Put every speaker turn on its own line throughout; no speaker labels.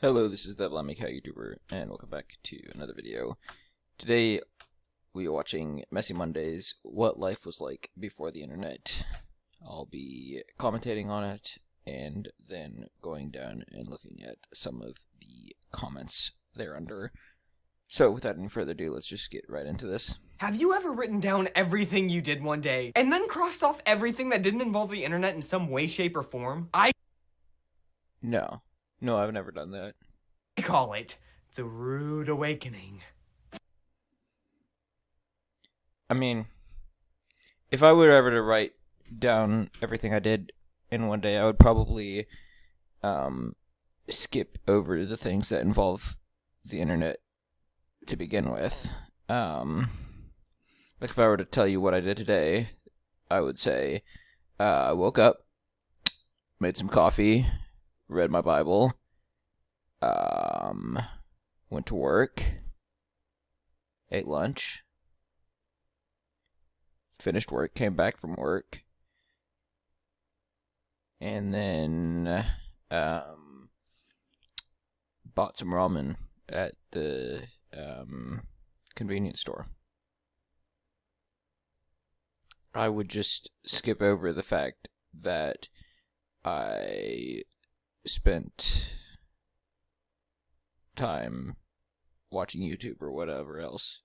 Hello, this is the Blimey Cow YouTuber, and welcome back to another video. Today, we are watching Messy Mondays, What Life Was Like Before the Internet. I'll be commentating on it, and then going down and looking at some of the comments thereunder. So, without any further ado, let's just get right into this.
Have you ever written down everything you did one day, and then crossed off everything that didn't involve the internet in some way, shape, or form?
No, I've never done that.
I call it the rude awakening.
I mean, if I were ever to write down everything I did in one day, I would probably skip over the things that involve the internet to begin with. Like if I were to tell you what I did today, I would say I woke up, made some coffee, read my Bible, went to work, ate lunch, finished work, came back from work, and then bought some ramen at the convenience store. I would just skip over the fact that I spent time watching YouTube or whatever else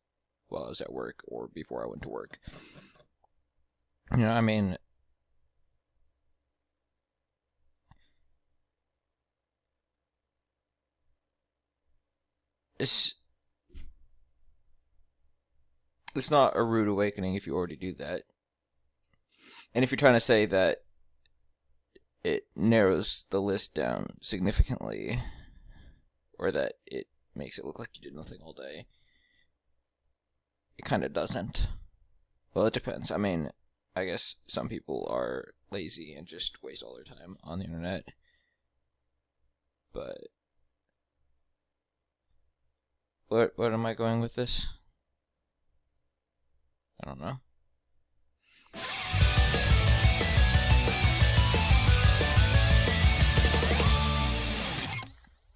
while I was at work or before I went to work. You know, I mean, it's not a rude awakening if you already do that. And if you're trying to say that it narrows the list down significantly, or that it makes it look like you did nothing all day, it kind of doesn't. Well, it depends. I mean, I guess some people are lazy and just waste all their time on the internet. But what am I going with this? I don't know.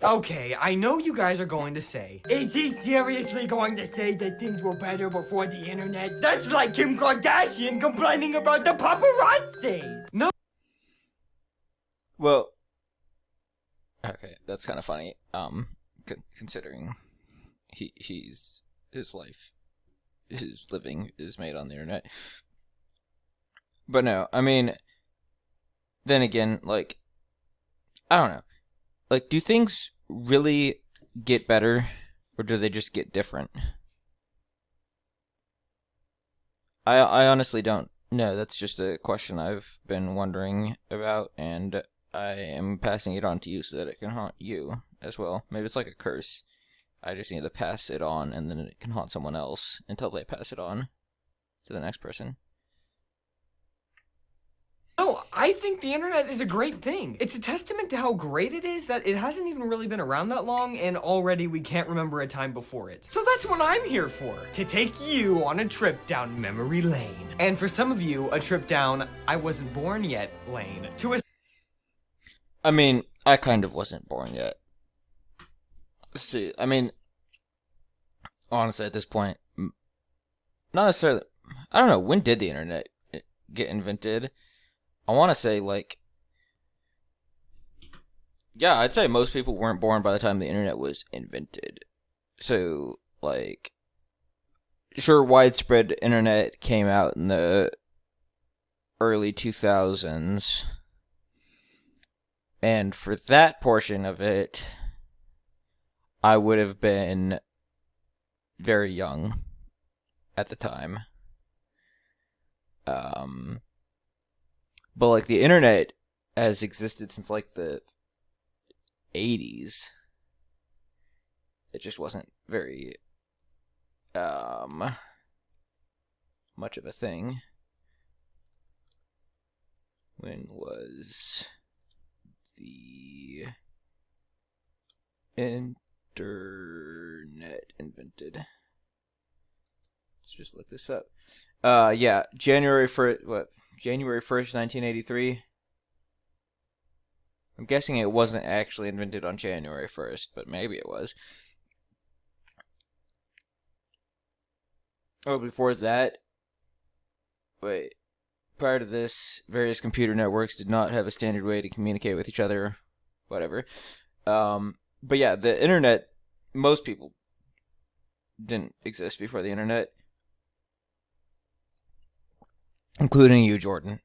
Okay, I know you guys are going to say, is he seriously going to say that things were better before the internet? That's like Kim Kardashian complaining about the paparazzi! No.
Well, okay, that's kind of funny. Considering his living is made on the internet. But no, I mean, then again, like, I don't know. Like, do things really get better, or do they just get different? I honestly don't know. That's just a question I've been wondering about, and I am passing it on to you so that it can haunt you as well. Maybe it's like a curse. I just need to pass it on, and then it can haunt someone else until they pass it on to the next person.
No, I think the internet is a great thing. It's a testament to how great it is that it hasn't even really been around that long, and already we can't remember a time before it. So that's what I'm here for, to take you on a trip down memory lane. And for some of you, a trip down I wasn't born yet lane.
I mean, I kind of wasn't born yet. Let's see, I mean, honestly, at this point, not necessarily, I don't know, when did the internet get invented? I want to say, like, yeah, I'd say most people weren't born by the time the internet was invented. So, like, sure, widespread internet came out in the early 2000s. And for that portion of it, I would have been very young at the time. But, like, the internet has existed since, like, the 80s. It just wasn't very, much of a thing. When was the internet invented? Let's just look this up. Yeah, January 1st, 1983. I'm guessing it wasn't actually invented on January 1st, but maybe it was. Oh, before that, wait. Prior to this, various computer networks did not have a standard way to communicate with each other. Whatever. But yeah, the internet, most people didn't exist before the internet. Including you, Jordan.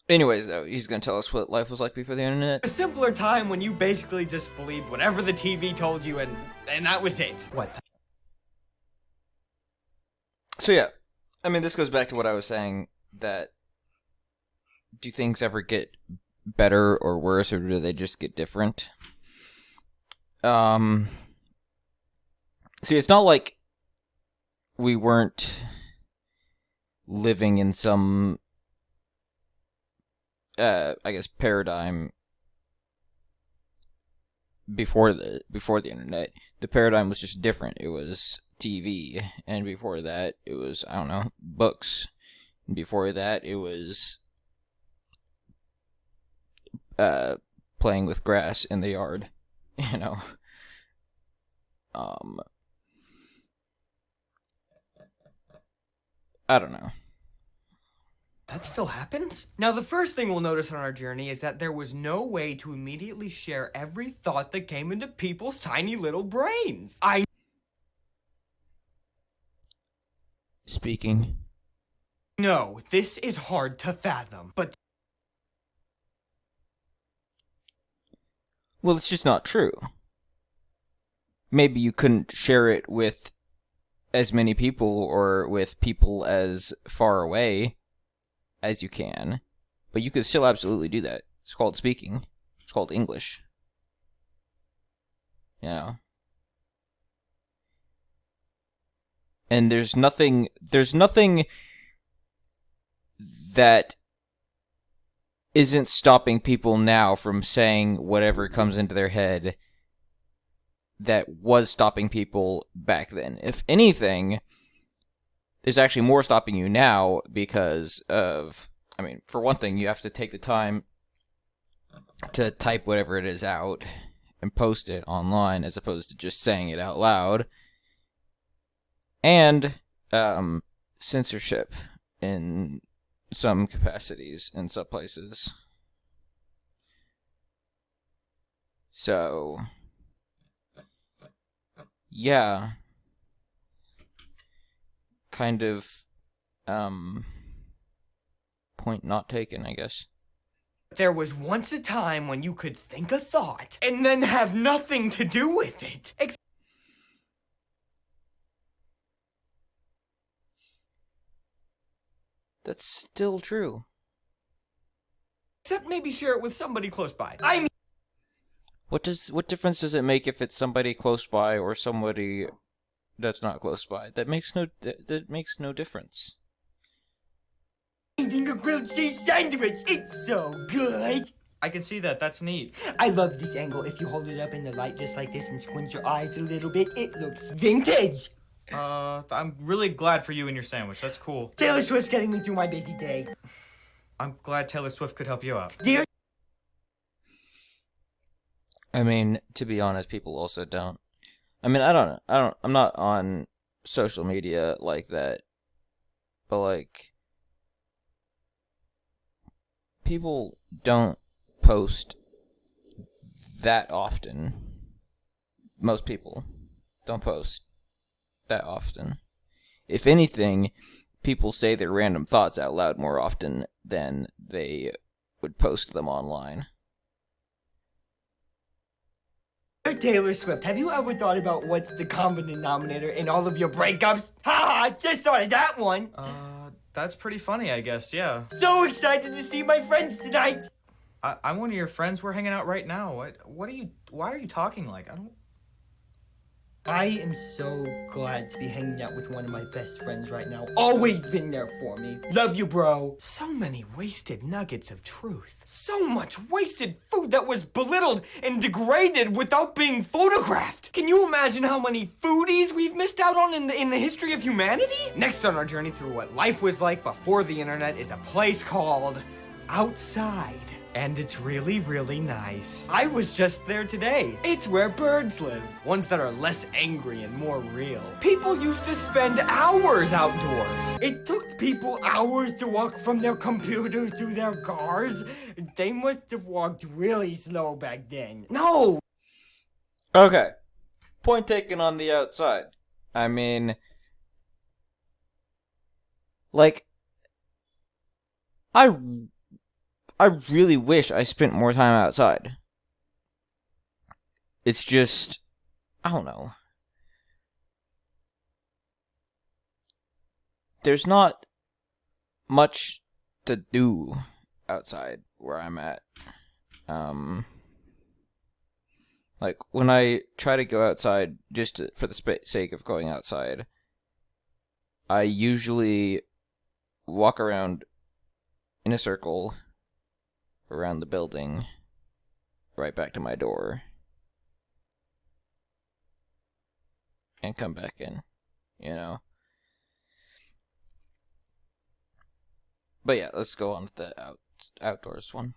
Anyways, though, he's going to tell us what life was like before the internet.
A simpler time when you basically just believed whatever the TV told you and that was it. What?
So yeah, I mean, this goes back to what I was saying, that do things ever get better or worse, or do they just get different? See, it's not like we weren't living in some, I guess, paradigm before the internet. The paradigm was just different. It was TV, and before that, it was, I don't know, books. And before that, it was playing with grass in the yard, you know. I don't know.
That still happens? Now, the first thing we'll notice on our journey is that there was no way to immediately share every thought that came into people's tiny little brains.
Speaking.
No, this is hard to fathom, but
Well, it's just not true. Maybe you couldn't share it with as many people or with people as far away as you can, but you could still absolutely do that. It's called speaking. It's called English. You know? And there's nothing that isn't stopping people now from saying whatever comes into their head that was stopping people back then. If anything, there's actually more stopping you now because of, I mean, for one thing, you have to take the time to type whatever it is out and post it online as opposed to just saying it out loud. And censorship in some capacities in some places. So, yeah, kind of point not taken, I guess.
there was once a time when you could think a thought and then have nothing to do with it.
That's still true.
Except maybe share it with somebody close by.
What difference does it make if it's somebody close by or somebody that's not close by? That makes no difference.
Eating a grilled cheese sandwich. It's so good.
I can see that. That's neat.
I love this angle. If you hold it up in the light just like this and squint your eyes a little bit, it looks vintage.
I'm really glad for you and your sandwich. That's cool.
Taylor Swift's getting me through my busy day.
I'm glad Taylor Swift could help you out.
Dear.
I mean, to be honest, people also don't. I mean, I'm not on social media like that. But like, people don't post that often. Most people don't post that often. If anything, people say their random thoughts out loud more often than they would post them online.
Taylor Swift, have you ever thought about what's the common denominator in all of your breakups? Ha! I just thought of that one.
That's pretty funny, I guess, yeah.
So excited to see my friends tonight.
I'm one of your friends. We're hanging out right now. Why are you talking like?
I am so glad to be hanging out with one of my best friends right now. Always been there for me. Love you, bro.
So many wasted nuggets of truth. So much wasted food that was belittled and degraded without being photographed. Can you imagine how many foodies we've missed out on in the history of humanity? Next on our journey through what life was like before the internet is a place called outside. And it's really, really nice. I was just there today. It's where birds live. Ones that are less angry and more real. People used to spend hours outdoors. It took people hours to walk from their computers to their cars. They must have walked really slow back then. No!
Okay. Point taken on the outside. I mean, like, I really wish I spent more time outside. It's just, I don't know. There's not much to do outside where I'm at. Like, when I try to go outside just for the sake of going outside, I usually walk around in a circle around the building, right back to my door, and come back in, you know? But yeah, let's go on with the outdoors one.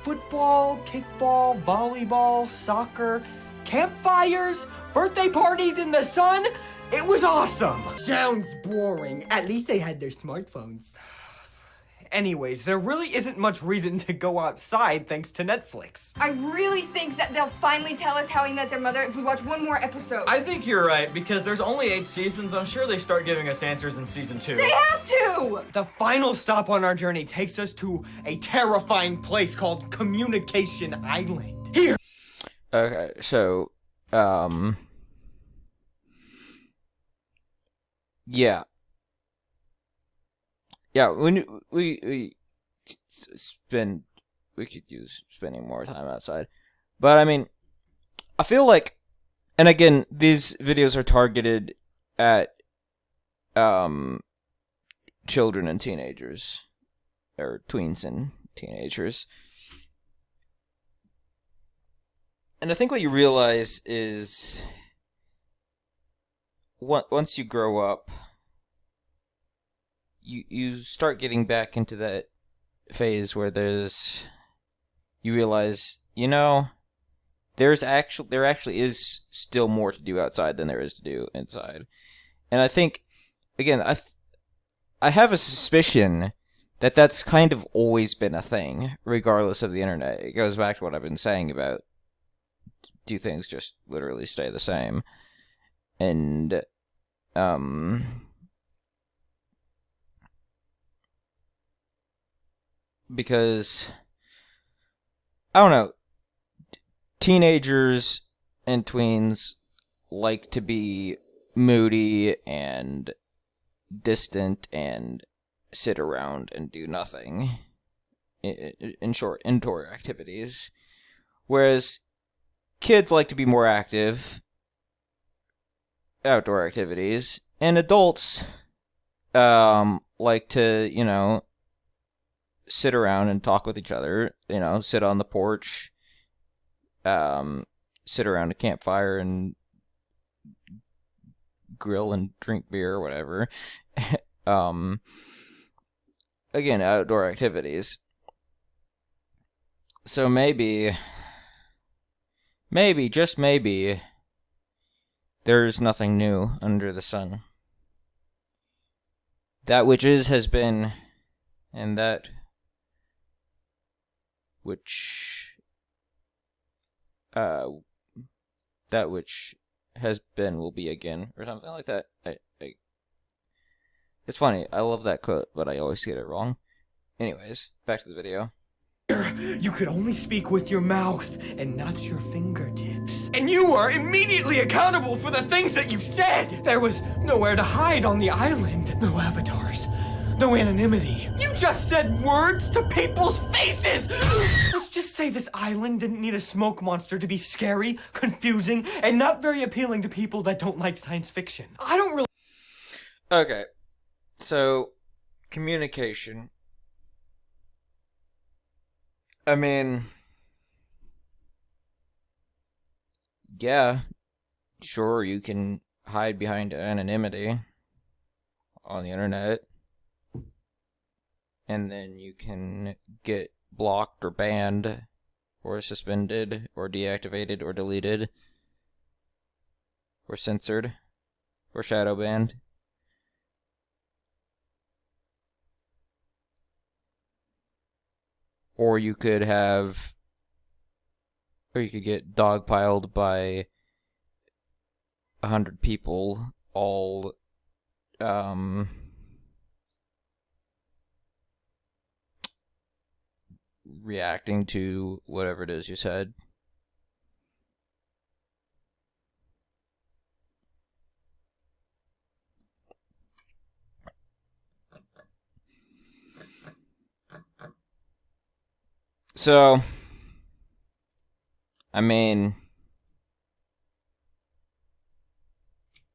Football, kickball, volleyball, soccer, campfires, birthday parties in the sun. It was awesome.
Sounds boring. At least they had their smartphones.
Anyways, there really isn't much reason to go outside thanks to Netflix.
I really think that they'll finally tell us How He Met Their Mother if we watch one more episode.
I think you're right, because there's only 8 seasons. I'm sure they start giving us answers in season 2.
They have to!
The final stop on our journey takes us to a terrifying place called Communication Island. Here!
Okay, so, yeah. Yeah, when we could use spending more time outside. But I mean, I feel like, and again, these videos are targeted at children and teenagers, or tweens and teenagers. And I think what you realize is, once you grow up, you start getting back into that phase where you realize, you know, there actually is still more to do outside than there is to do inside. And I think, again, I have a suspicion that that's kind of always been a thing, regardless of the internet. It goes back to what I've been saying about, do things just literally stay the same? And, because, I don't know, teenagers and tweens like to be moody and distant and sit around and do nothing. In short, indoor activities. Whereas kids like to be more active, outdoor activities, and adults like to, you know, sit around and talk with each other, you know, sit on the porch, sit around a campfire and grill and drink beer or whatever. Again, outdoor activities. So maybe, just maybe, there's nothing new under the sun. That which is has been, and that which has been will be again, or something like that. It's funny, I love that quote, but I always get it wrong. Anyways, back to the video.
You could only speak with your mouth and not your fingertips. And you were immediately accountable for the things that you said! There was nowhere to hide on the island. No avatars. No anonymity. You just said words to people's faces! Let's just say this island didn't need a smoke monster to be scary, confusing, and not very appealing to people that don't like science fiction. I don't really...
Okay, so, communication. I mean, yeah, sure, you can hide behind anonymity on the internet, and then you can get blocked or banned or suspended or deactivated or deleted or censored or shadow banned. Or you could get dogpiled by 100 people all reacting to whatever it is you said. So, I mean,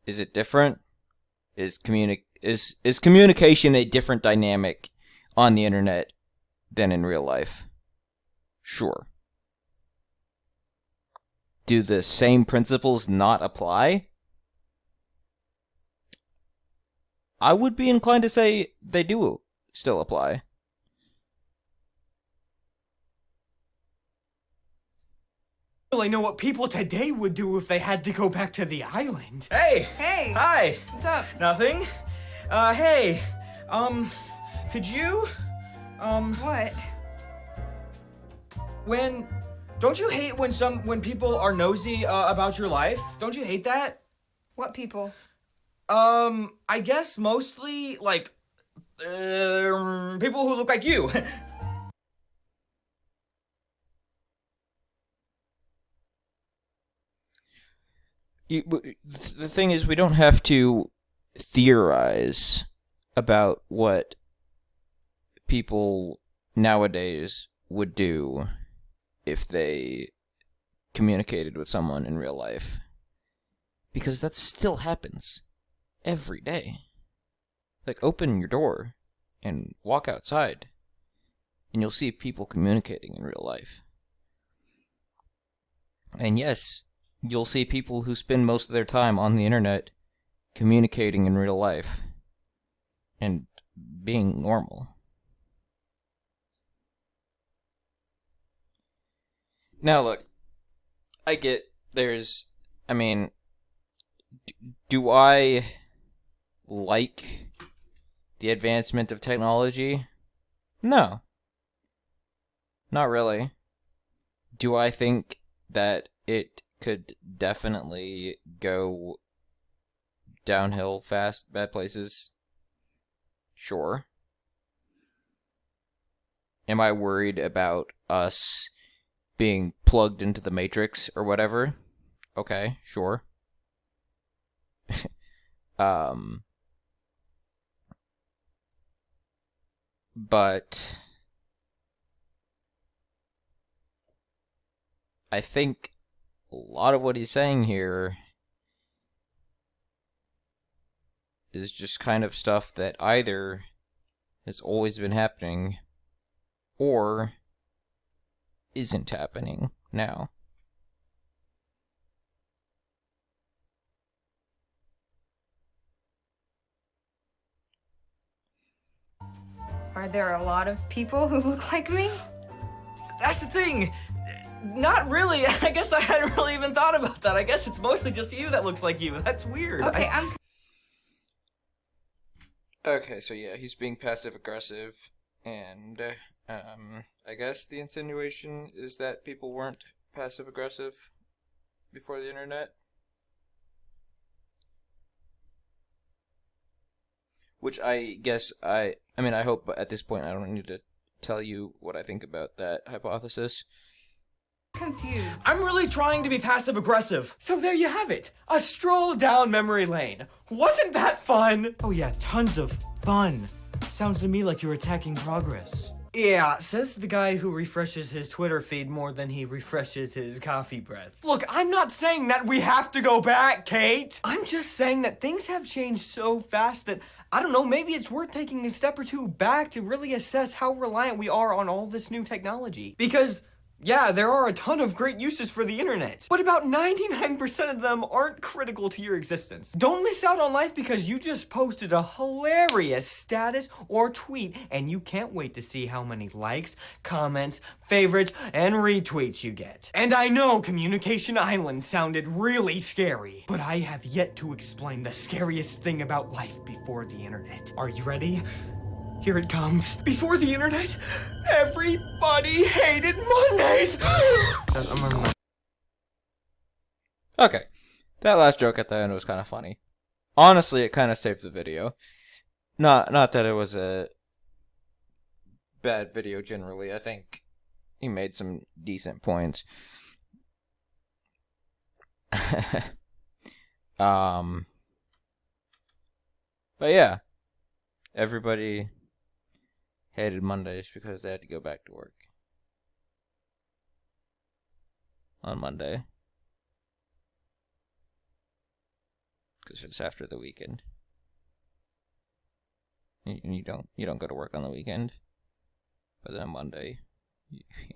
is it different? Is communication a different dynamic on the internet than in real life? Sure. Do the same principles not apply? I would be inclined to say they do still apply.
I know what people today would do if they had to go back to the island.
Hey!
Hey.
Hi!
What's up?
Nothing? Hey, could you,
What?
don't you hate when people are nosy, about your life? Don't you hate that?
What people?
I guess mostly, like, people who look like you.
The thing is, we don't have to theorize about what people nowadays would do if they communicated with someone in real life. Because that still happens every day. Like, open your door and walk outside, and you'll see people communicating in real life. And yes, you'll see people who spend most of their time on the internet communicating in real life and being normal. Now look, I get do I like the advancement of technology? No. Not really. Do I think that it could definitely go downhill fast, bad places? Sure. Am I worried about us being plugged into the Matrix or whatever? Okay, sure. But I think a lot of what he's saying here is just kind of stuff that either has always been happening or isn't happening now.
Are there a lot of people who look like me?
That's the thing. Not really. I guess I hadn't really even thought about that. I guess it's mostly just you that looks like you. That's weird.
Okay,
Okay, so yeah, he's being passive-aggressive, and, I guess the insinuation is that people weren't passive-aggressive before the internet? Which I guess I hope at this point I don't need to tell you what I think about that hypothesis.
confused.
I'm really trying to be passive-aggressive.
So there you have it. A stroll down memory lane. Wasn't that fun?
Oh yeah, tons of fun. Sounds to me like you're attacking progress.
Yeah, says the guy who refreshes his Twitter feed more than he refreshes his coffee breath. Look, I'm not saying that we have to go back, Kate. I'm just saying that things have changed so fast that, I don't know, maybe it's worth taking a step or two back to really assess how reliant we are on all this new technology. Because, Yeah, there are a ton of great uses for the internet, but about 99% of them aren't critical to your existence. Don't miss out on life because you just posted a hilarious status or tweet and you can't wait to see how many likes, comments, favorites, and retweets you get. And I know Communication Island sounded really scary, but I have yet to explain the scariest thing about life before the internet. Are you ready? Here it comes. Before the internet, everybody hated Mondays.
Okay. That last joke at the end was kind of funny. Honestly, it kind of saved the video. Not that it was a bad video generally. I think he made some decent points. But yeah. Everybody hated Mondays because they had to go back to work on Monday. Because it's after the weekend. And you don't go to work on the weekend. But then Monday,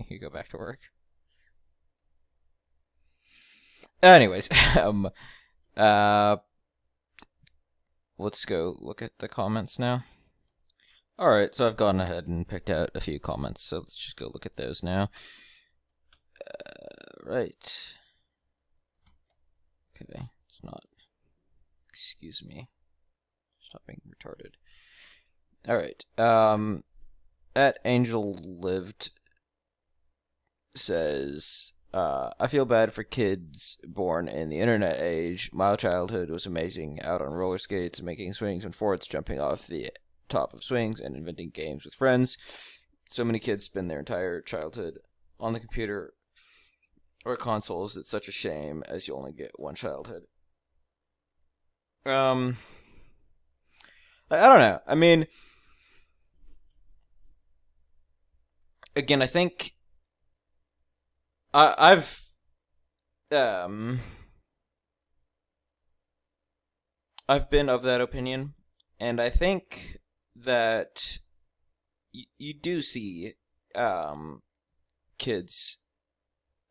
you go back to work. Anyways, let's go look at the comments now. Alright, so I've gone ahead and picked out a few comments, so let's just go look at those now. Right. Okay, it's not. Excuse me. Stop being retarded. Alright, at Angel Lived says, I feel bad for kids born in the internet age. My childhood was amazing, out on roller skates, making swings and forts, jumping off the top of swings, and inventing games with friends. So many kids spend their entire childhood on the computer or consoles. It's such a shame, as you only get one childhood. I don't know. I mean, again, I think I've been of that opinion, and I think that you do see kids,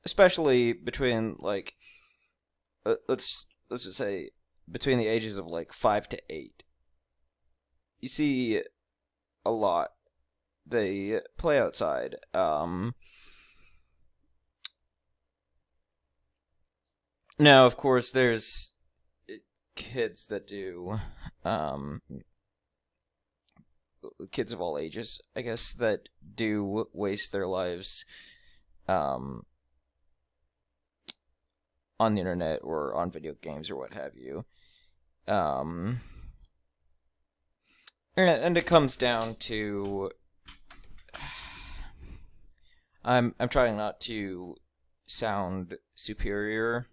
especially between like let's just say between the ages of like 5 to 8. You see a lot. They play outside. Now, of course, there's kids that do, kids of all ages, I guess, that do waste their lives, on the internet or on video games or what have you. And it comes down to, I'm trying not to sound superior.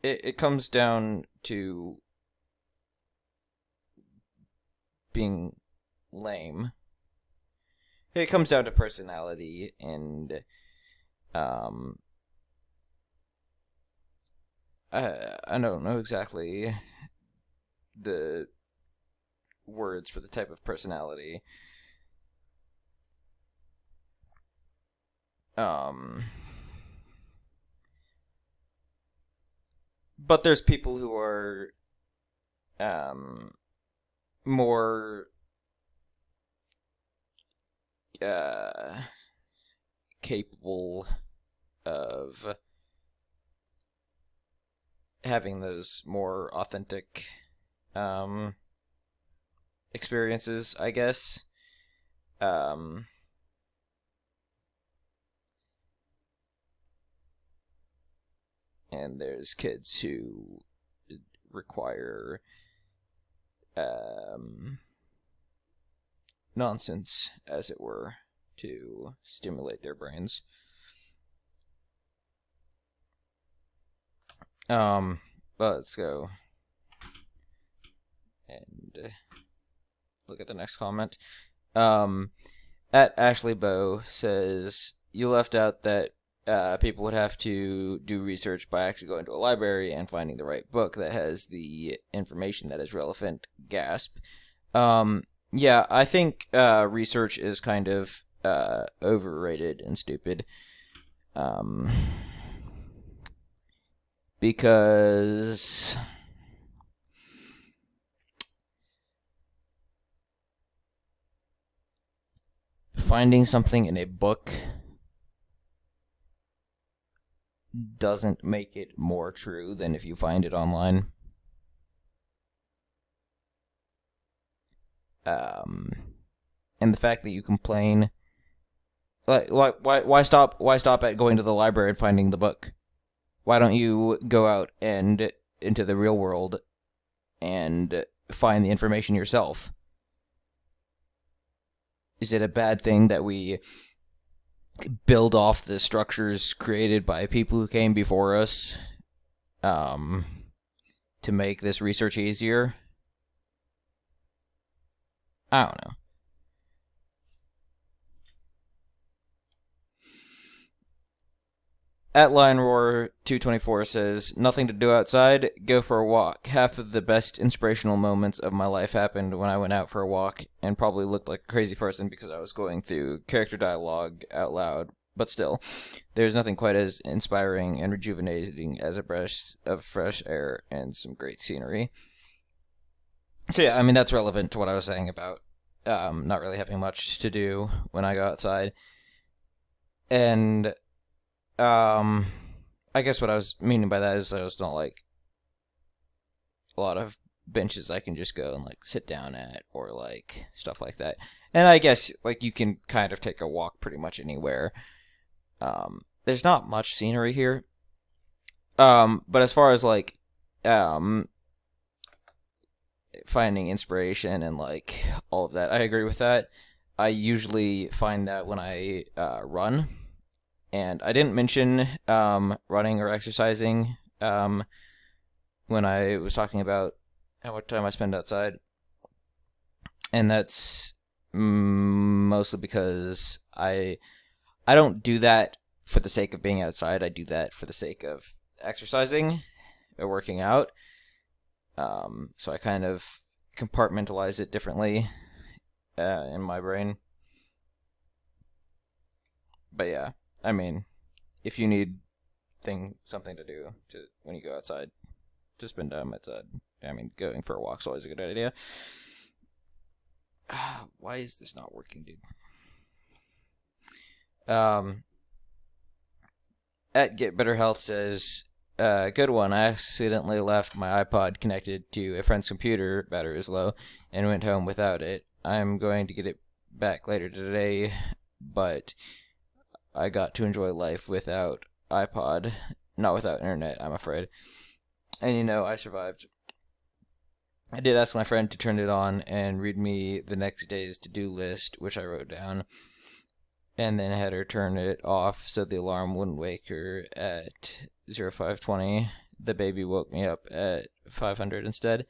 It comes down to being lame. It comes down to personality and I don't know exactly the words for the type of personality. But there's people who are more capable of having those more authentic experiences, I guess. And there's kids who require nonsense, as it were, to stimulate their brains. But let's go and look at the next comment. At Ashley Bow says, you left out that people would have to do research by actually going to a library and finding the right book that has the information that is relevant. Gasp. Yeah, I think research is kind of overrated and stupid. Because finding something in a book doesn't make it more true than if you find it online. And the fact that you complain, like, why stop at going to the library and finding the book? Why don't you go out and into the real world and find the information yourself? Is it a bad thing that we build off the structures created by people who came before us to make this research easier? I don't know. At LionRoar224 says, nothing to do outside, go for a walk. Half of the best inspirational moments of my life happened when I went out for a walk, and probably looked like a crazy person because I was going through character dialogue out loud. But still, there's nothing quite as inspiring and rejuvenating as a breath of fresh air and some great scenery. So yeah, I mean, that's relevant to what I was saying about not really having much to do when I go outside. And I guess what I was meaning by that is I just don't like a lot of benches I can just go and like sit down at or like stuff like that. And I guess like you can kind of take a walk pretty much anywhere. There's not much scenery here. But as far as like finding inspiration and like all of that, I agree with that. I usually find that when I run. And I didn't mention running or exercising when I was talking about how much time I spend outside. And that's mostly because I don't do that for the sake of being outside. I do that for the sake of exercising or working out. So I kind of compartmentalize it differently in my brain. But yeah. I mean, if you need something to do when you go outside to spend time outside, I mean, going for a walk's always a good idea. Why is this not working, dude? At Get Better Health says, good one. I accidentally left my iPod connected to a friend's computer, battery was low, and went home without it. I'm going to get it back later today, but I got to enjoy life without iPod, not without internet, I'm afraid. And you know, I survived. I did ask my friend to turn it on and read me the next day's to-do list, which I wrote down, and then had her turn it off so the alarm wouldn't wake her at 0520. The baby woke me up at 500 instead.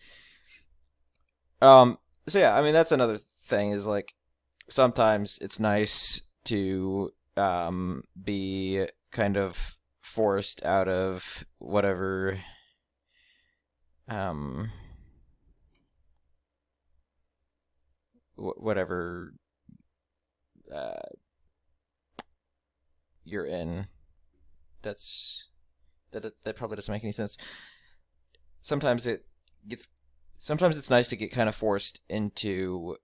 So yeah, I mean, that's another thing, is like, sometimes it's nice to be kind of forced out of whatever whatever you're in. That probably doesn't make any sense. Sometimes it's nice to get kind of forced into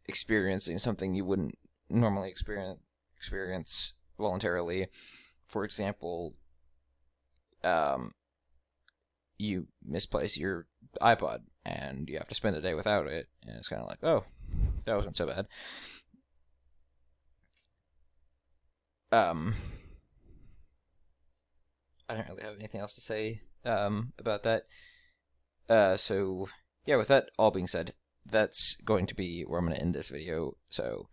experiencing something you wouldn't normally experience voluntarily. For example, you misplace your iPod and you have to spend the day without it, and it's kind of like, oh, that wasn't so bad. I don't really have anything else to say about that. So yeah, with that all being said, that's going to be where I'm going to end this video. So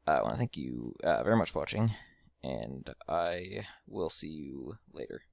I want to thank you very much for watching, and I will see you later.